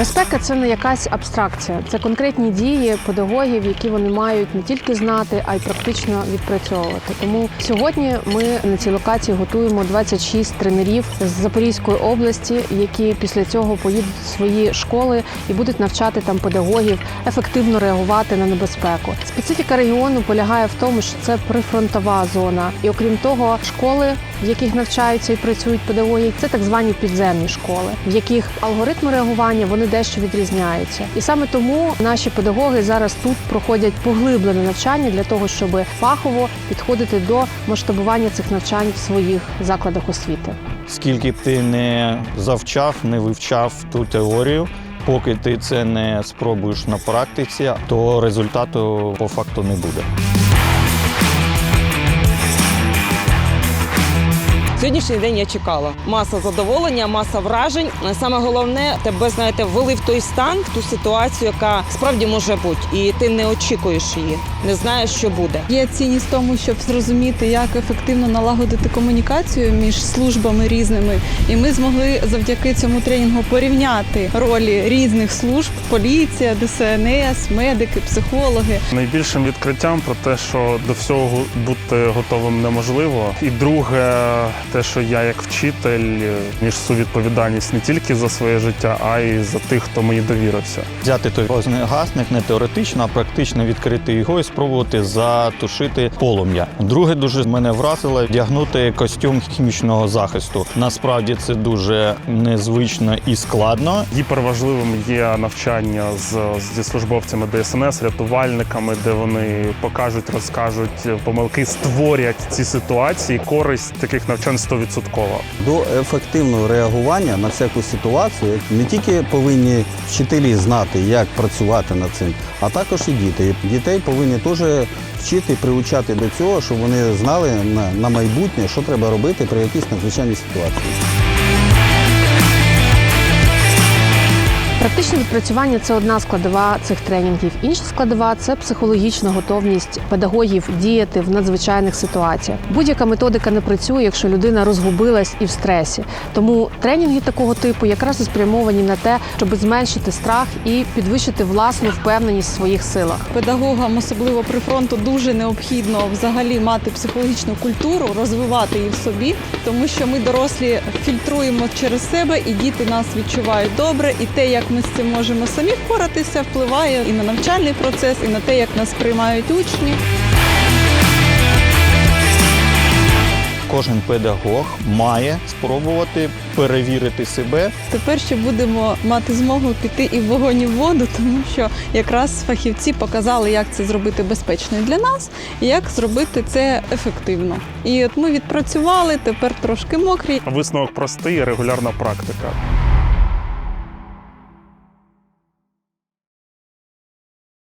Безпека – це не якась абстракція. Це конкретні дії педагогів, які вони мають не тільки знати, а й практично відпрацьовувати. Тому сьогодні ми на цій локації готуємо 26 тренерів з Запорізької області, які після цього поїдуть в свої школи і будуть навчати там педагогів ефективно реагувати на небезпеку. Специфіка регіону полягає в тому, що це прифронтова зона. І окрім того, школи, в яких навчаються і працюють педагоги, це так звані підземні школи, в яких алгоритми реагування вони дещо відрізняються. І саме тому наші педагоги зараз тут проходять поглиблене навчання для того, щоб фахово підходити до масштабування цих навчань в своїх закладах освіти. Скільки б ти не завчав, не вивчав ту теорію, поки ти це не спробуєш на практиці, то результату по факту не буде. Сьогоднішній день я чекала. Маса задоволення, маса вражень. Саме головне, тебе, знаєте, ввели в той стан, в ту ситуацію, яка справді може бути. І ти не очікуєш її, не знаєш, що буде. Є цінність в тому, щоб зрозуміти, як ефективно налагодити комунікацію між службами різними. І ми змогли завдяки цьому тренінгу порівняти ролі різних служб – поліція, ДСНС, медики, психологи. Найбільшим відкриттям про те, що до всього бути готовим неможливо. І друге, те, що я як вчитель несу відповідальність не тільки за своє життя, а й за тих, хто мені довірився. Взяти той вогнегасник не теоретично, а практично відкрити його і спробувати затушити полум'я. Друге, дуже мене вразило вдягнути костюм хімічного захисту. Насправді це дуже незвично і складно. Гіперважливим є навчання зі службовцями ДСНС, рятувальниками, де вони покажуть, розкажуть помилки, створять ці ситуації. Користь таких навчань 100%. До ефективного реагування на всяку ситуацію не тільки повинні вчителі знати, як працювати над цим, а також і діти. Дітей повинні теж вчити, приучати до цього, щоб вони знали на майбутнє, що треба робити при якійсь надзвичайній ситуації. Практичне відпрацювання – це одна складова цих тренінгів. Інша складова – це психологічна готовність педагогів діяти в надзвичайних ситуаціях. Будь-яка методика не працює, якщо людина розгубилась і в стресі. Тому тренінги такого типу якраз і спрямовані на те, щоб зменшити страх і підвищити власну впевненість в своїх силах. Педагогам, особливо при фронту, дуже необхідно взагалі мати психологічну культуру, розвивати її в собі, тому що ми, дорослі, фільтруємо через себе, і діти нас відчувають добре, і те, як ми з цим можемо самі впоратися, впливає і на навчальний процес, і на те, як нас приймають учні. Кожен педагог має спробувати перевірити себе. Тепер ще будемо мати змогу піти і в вогонь, і в воду, тому що якраз фахівці показали, як це зробити безпечно для нас, і як зробити це ефективно. І от ми відпрацювали, тепер трошки мокрі. Висновок простий – регулярна практика.